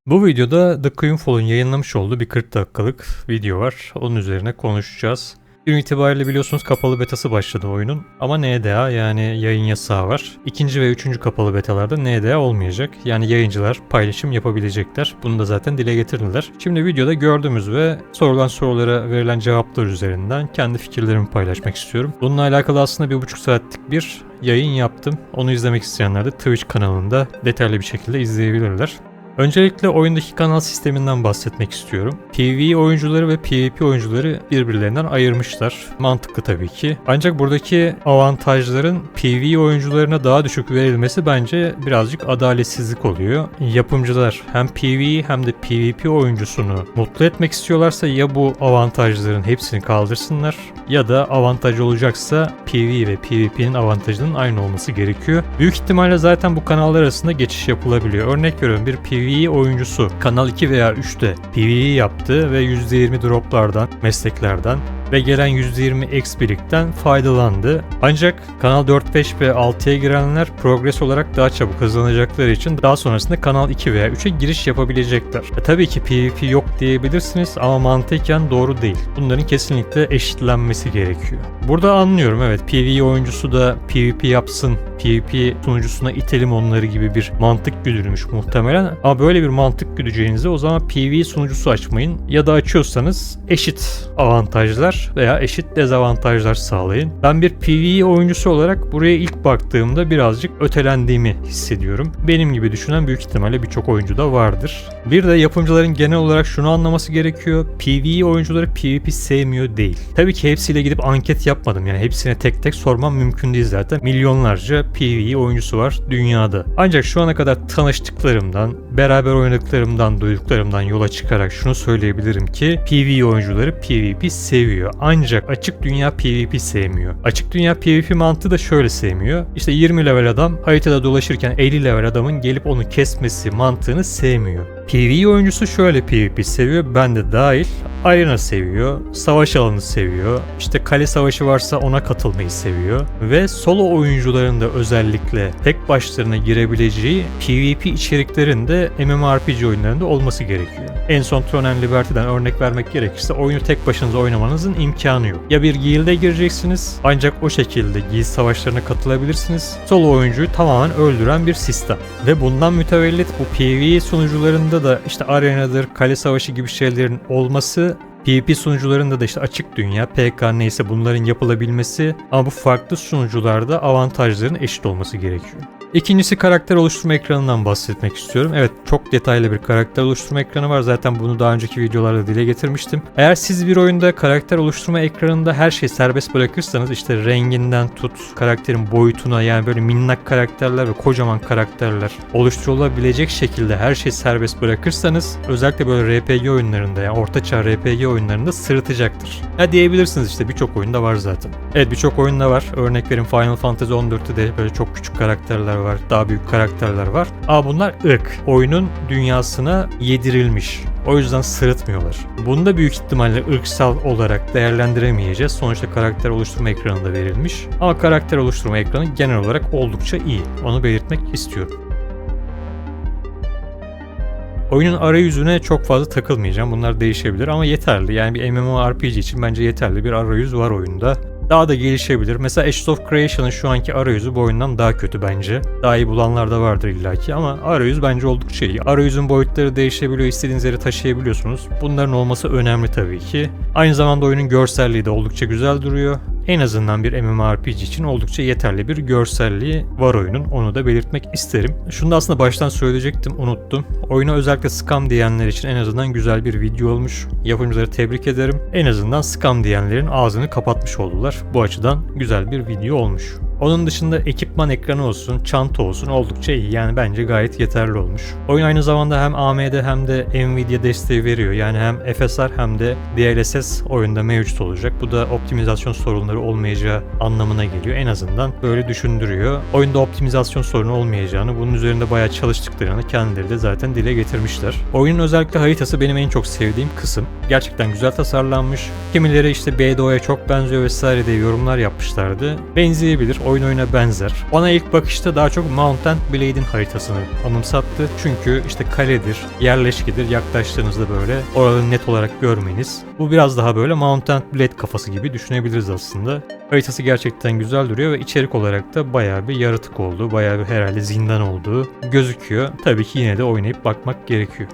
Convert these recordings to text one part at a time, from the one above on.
Bu videoda The Queenfall'un yayınlamış olduğu bir 40 dakikalık video var. Onun üzerine konuşacağız. Gün itibariyle biliyorsunuz kapalı betası başladı oyunun. Ama NDA yani yayın yasağı var. İkinci ve üçüncü kapalı betalarda NDA olmayacak. Yani yayıncılar paylaşım yapabilecekler. Bunu da zaten dile getirdiler. Şimdi videoda gördüğümüz ve sorulan sorulara verilen cevaplar üzerinden kendi fikirlerimi paylaşmak istiyorum. Bununla alakalı aslında 1,5 saatlik bir yayın yaptım. Onu izlemek isteyenler de Twitch kanalında detaylı bir şekilde izleyebilirler. Öncelikle oyundaki kanal sisteminden bahsetmek istiyorum. PvE oyuncuları ve PvP oyuncuları birbirlerinden ayırmışlar. Mantıklı tabii ki. Ancak buradaki avantajların PvE oyuncularına daha düşük verilmesi bence birazcık adaletsizlik oluyor. Yapımcılar hem PvE hem de PvP oyuncusunu mutlu etmek istiyorlarsa ya bu avantajların hepsini kaldırsınlar ya da avantaj olacaksa PvE ve PvP'nin avantajının aynı olması gerekiyor. Büyük ihtimalle zaten bu kanallar arasında geçiş yapılabiliyor. Örnek veriyorum, bir PvE oyuncusu Kanal 2 veya 3'te PvE yaptı ve %20 droplardan, mesleklerden ve gelen %20 XP'likten faydalandı. Ancak Kanal 4, 5 ve 6'ya girenler progres olarak daha çabuk hızlanacakları için daha sonrasında Kanal 2 veya 3'e giriş yapabilecekler. Tabii ki PvP yok diyebilirsiniz ama mantıken doğru değil. Bunların kesinlikle eşitlenmesi gerekiyor. Burada anlıyorum, evet, PvE oyuncusu da PvP yapsın, PvP sunucusuna itelim onları gibi bir mantık güdülmüş muhtemelen. Ama böyle bir mantık güdeceğinize o zaman PvE sunucusu açmayın. Ya da açıyorsanız eşit avantajlar veya eşit dezavantajlar sağlayın. Ben bir PvE oyuncusu olarak buraya ilk baktığımda birazcık ötelendiğimi hissediyorum. Benim gibi düşünen büyük ihtimalle birçok oyuncu da vardır. Bir de yapımcıların genel olarak şunu anlaması gerekiyor. PvE oyuncuları PvP sevmiyor değil. Tabii ki hepsiyle gidip anket yapmadım. Yani hepsine tek tek sormam mümkün değil zaten. Milyonlarca PvE oyuncusu var dünyada. Ancak şu ana kadar tanıştıklarımdan, beraber oynadıklarımdan, duyduklarımdan yola çıkarak şunu söyleyebilirim ki PvE oyuncuları PvP seviyor. Ancak açık dünya PvP sevmiyor. Açık dünya PvP mantığı da şöyle sevmiyor. İşte 20 level adam haritada dolaşırken 50 level adamın gelip onu kesmesi mantığını sevmiyor. PvE oyuncusu şöyle PvP seviyor, ben de dahil. Arena seviyor, savaş alanı seviyor, işte kale savaşı varsa ona katılmayı seviyor ve solo oyuncuların da özellikle tek başlarına girebileceği PvP içeriklerinde MMORPG oyunlarında olması gerekiyor. En son Throne and Liberty'den örnek vermek gerekirse oyunu tek başınıza oynamanızın imkanı yok. Ya bir guild'e gireceksiniz ancak o şekilde guild savaşlarına katılabilirsiniz. Solo oyuncuyu tamamen öldüren bir sistem. Ve bundan mütevellit bu PvE sunucularında da işte arenadır, kale savaşı gibi şeylerin olması, PvP sunucularında da işte açık dünya, PK neyse bunların yapılabilmesi, ama bu farklı sunucularda avantajların eşit olması gerekiyor. İkincisi, karakter oluşturma ekranından bahsetmek istiyorum. Evet, çok detaylı bir karakter oluşturma ekranı var. Zaten bunu daha önceki videolarda dile getirmiştim. Eğer siz bir oyunda karakter oluşturma ekranında her şeyi serbest bırakırsanız, işte renginden tut, karakterin boyutuna, yani böyle minnak karakterler ve kocaman karakterler oluşturulabilecek şekilde her şeyi serbest bırakırsanız, özellikle böyle RPG oyunlarında, yani ortaçağ RPG oyunlarında sırıtacaktır. Ya diyebilirsiniz, işte birçok oyunda var zaten. Evet, birçok oyunda var. Örnek verin, Final Fantasy 14'te de böyle çok küçük karakterler var, daha büyük karakterler var. Ama bunlar ırk. Oyunun dünyasına yedirilmiş. O yüzden sırıtmıyorlar. Bunu da büyük ihtimalle ırksal olarak değerlendiremeyeceğiz. Sonuçta karakter oluşturma ekranında verilmiş. Ama karakter oluşturma ekranı genel olarak oldukça iyi. Onu belirtmek istiyorum. Oyunun arayüzüne çok fazla takılmayacağım. Bunlar değişebilir ama yeterli. Yani bir MMORPG için bence yeterli bir arayüz var oyunda. Daha da gelişebilir. Mesela Ashes of Creation'ın şu anki arayüzü bu oyundan daha kötü bence. Daha iyi bulanlar da vardır illaki ama arayüz bence oldukça iyi. Arayüzün boyutları değişebiliyor, istediğiniz yere taşıyabiliyorsunuz. Bunların olması önemli tabii ki. Aynı zamanda oyunun görselliği de oldukça güzel duruyor. En azından bir MMORPG için oldukça yeterli bir görselliği var oyunun. Onu da belirtmek isterim. Şunu da aslında baştan söyleyecektim, unuttum. Oyuna özellikle scam diyenler için en azından güzel bir video olmuş. Yapımcıları tebrik ederim. En azından scam diyenlerin ağzını kapatmış oldular. Bu açıdan güzel bir video olmuş. Onun dışında ekipman ekranı olsun, çanta olsun oldukça iyi. Yani bence gayet yeterli olmuş. Oyun aynı zamanda hem AMD hem de Nvidia desteği veriyor. Yani hem FSR hem de DLSS oyunda mevcut olacak. Bu da optimizasyon sorunları olmayacağı anlamına geliyor. En azından böyle düşündürüyor. Oyunda optimizasyon sorunu olmayacağını, bunun üzerinde bayağı çalıştıklarını kendileri de zaten dile getirmişler. Oyunun özellikle haritası benim en çok sevdiğim kısım. Gerçekten güzel tasarlanmış. Kimileri işte BDO'ya çok benziyor vesaire diye yorumlar yapmışlardı. Benzeyebilir. oyun oyuna benzer. Bana ilk bakışta daha çok Mount and Blade'in haritasını anımsattı. Çünkü işte kaledir, yerleşkidir, yaklaştığınızda böyle oraları net olarak görmeniz. Bu biraz daha böyle Mount and Blade kafası gibi düşünebiliriz aslında. Haritası gerçekten güzel duruyor ve içerik olarak da bayağı bir yaratık olduğu, bayağı bir herhalde zindan olduğu gözüküyor. Tabii ki yine de oynayıp bakmak gerekiyor.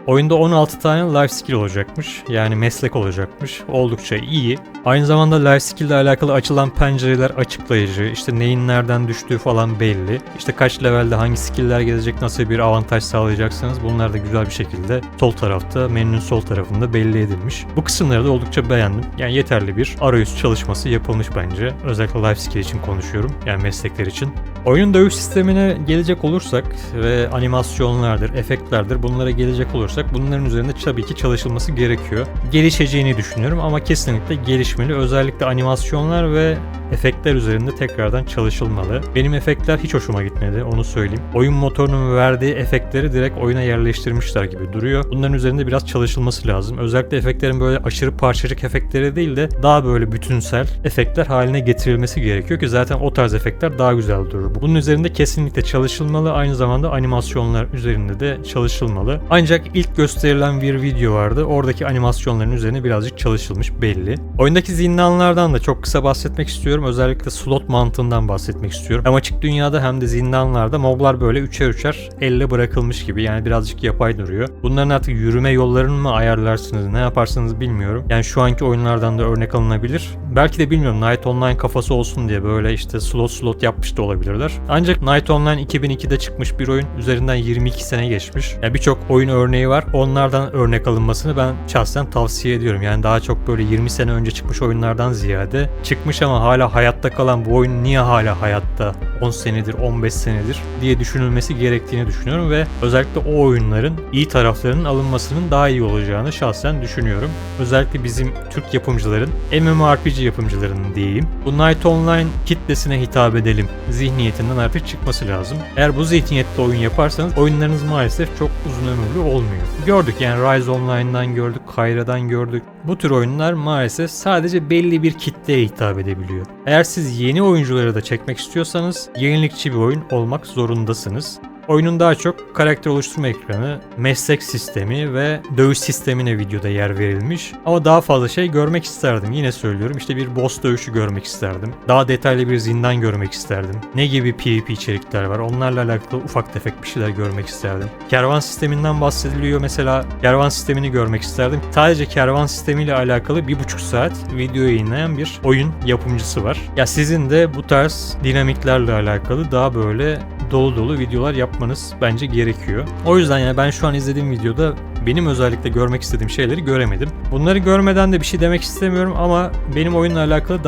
Oyunda 16 tane life skill olacakmış. Yani meslek olacakmış. Oldukça iyi. Aynı zamanda life skill ile alakalı açılan pencereler açıklayıcı. İşte neyin nereden düştüğü falan belli. İşte kaç levelde hangi skill'ler gelecek, nasıl bir avantaj sağlayacaksınız. Bunlar da güzel bir şekilde sol tarafta, menünün sol tarafında belli edilmiş. Bu kısımları da oldukça beğendim. Yani yeterli bir arayüz çalışması yapılmış bence. Özellikle life skill için konuşuyorum. Yani meslekler için. Oyunun dövüş sistemine gelecek olursak ve animasyonlardır, efektlerdir, bunlara gelecek olursak bunların üzerinde tabii ki çalışılması gerekiyor. Gelişeceğini düşünüyorum ama kesinlikle gelişmeli. Özellikle animasyonlar ve efektler üzerinde tekrardan çalışılmalı. Benim efektler hiç hoşuma gitmedi, onu söyleyeyim. Oyun motorunun verdiği efektleri direkt oyuna yerleştirmişler gibi duruyor. Bunların üzerinde biraz çalışılması lazım. Özellikle efektlerin böyle aşırı parçacık efektleri değil de daha böyle bütünsel efektler haline getirilmesi gerekiyor ki zaten o tarz efektler daha güzel durur. Bunun üzerinde kesinlikle çalışılmalı. Aynı zamanda animasyonlar üzerinde de çalışılmalı. Ancak ilk gösterilen bir video vardı. Oradaki animasyonların üzerine birazcık çalışılmış belli. Oyundaki zindanlardan da çok kısa bahsetmek istiyorum. Özellikle slot mantığından bahsetmek istiyorum. Hem açık dünyada hem de zindanlarda moblar böyle üçer üçer elle bırakılmış gibi. Yani birazcık yapay duruyor. Bunların artık yürüme yollarını mı ayarlarsınız, ne yaparsınız bilmiyorum. Yani şu anki oyunlardan da örnek alınabilir. Belki de bilmiyorum, Night Online kafası olsun diye böyle işte slot yapmış da olabilirler. Ancak Night Online 2002'de çıkmış bir oyun. Üzerinden 22 sene geçmiş. Yani birçok oyun örneği var. Onlardan örnek alınmasını ben şahsen tavsiye ediyorum. Yani daha çok böyle 20 sene önce çıkmış oyunlardan ziyade çıkmış ama hala hayatta kalan bu oyun niye hala hayatta 10 senedir, 15 senedir diye düşünülmesi gerektiğini düşünüyorum ve özellikle o oyunların iyi taraflarının alınmasının daha iyi olacağını şahsen düşünüyorum. Özellikle bizim Türk yapımcıların, MMORPG yapımcılarının diyeyim, bu Night Online kitlesine hitap edelim zihniyetinden artık çıkması lazım. Eğer bu zihniyetle oyun yaparsanız oyunlarınız maalesef çok uzun ömürlü olmuyor. Gördük yani Rise Online'dan gördük, Kayra'dan gördük. Bu tür oyunlar maalesef sadece belli bir kitleye hitap edebiliyor. Eğer siz yeni oyuncuları da çekmek istiyorsanız yenilikçi bir oyun olmak zorundasınız. Oyunun daha çok karakter oluşturma ekranı, meslek sistemi ve dövüş sistemine videoda yer verilmiş. Ama daha fazla şey görmek isterdim. Yine söylüyorum, işte bir boss dövüşü görmek isterdim. Daha detaylı bir zindan görmek isterdim. Ne gibi PvP içerikler var, onlarla alakalı ufak tefek bir şeyler görmek isterdim. Kervan sisteminden bahsediliyor mesela. Kervan sistemini görmek isterdim. Sadece kervan sistemiyle alakalı 1,5 saat video yayınlayan bir oyun yapımcısı var. Ya sizin de bu tarz dinamiklerle alakalı daha böyle dolu dolu videolar yapmanız bence gerekiyor. O yüzden yani ben şu an izlediğim videoda benim özellikle görmek istediğim şeyleri göremedim. Bunları görmeden de bir şey demek istemiyorum ama benim oyunla alakalı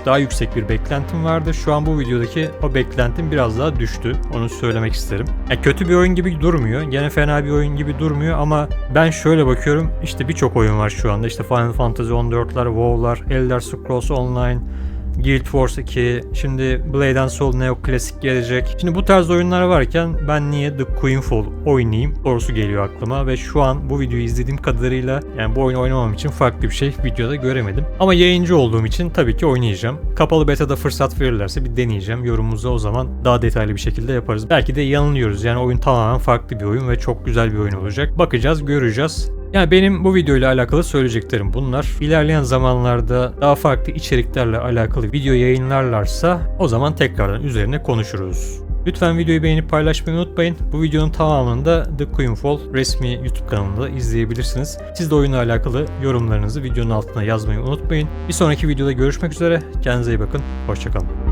daha yüksek bir beklentim vardı. Şu an bu videodaki o beklentim biraz daha düştü. Onu söylemek isterim. Yani kötü bir oyun gibi durmuyor. Gene fena bir oyun gibi durmuyor ama ben şöyle bakıyorum. İşte birçok oyun var şu anda. İşte Final Fantasy 14'lar, WoW'lar, Elder Scrolls Online, Guild Wars 2, şimdi Blade and Soul Neo Classic gelecek. Şimdi bu tarz oyunlar varken ben niye The Queenfall oynayayım sorusu geliyor aklıma ve şu an bu videoyu izlediğim kadarıyla yani bu oyunu oynamam için farklı bir şey videoda göremedim. Ama yayıncı olduğum için tabii ki oynayacağım. Kapalı beta'da fırsat verirlerse bir deneyeceğim. Yorumumuzu o zaman daha detaylı bir şekilde yaparız. Belki de yanılıyoruz. Yani oyun tamamen farklı bir oyun ve çok güzel bir oyun olacak. Bakacağız, göreceğiz. Yani benim bu videoyla alakalı söyleyeceklerim bunlar. İlerleyen zamanlarda daha farklı içeriklerle alakalı video yayınlarlarsa o zaman tekrardan üzerine konuşuruz. Lütfen videoyu beğenip paylaşmayı unutmayın. Bu videonun tamamını da The Queenfall resmi YouTube kanalında izleyebilirsiniz. Siz de oyunla alakalı yorumlarınızı videonun altına yazmayı unutmayın. Bir sonraki videoda görüşmek üzere. Kendinize iyi bakın. Hoşça kalın.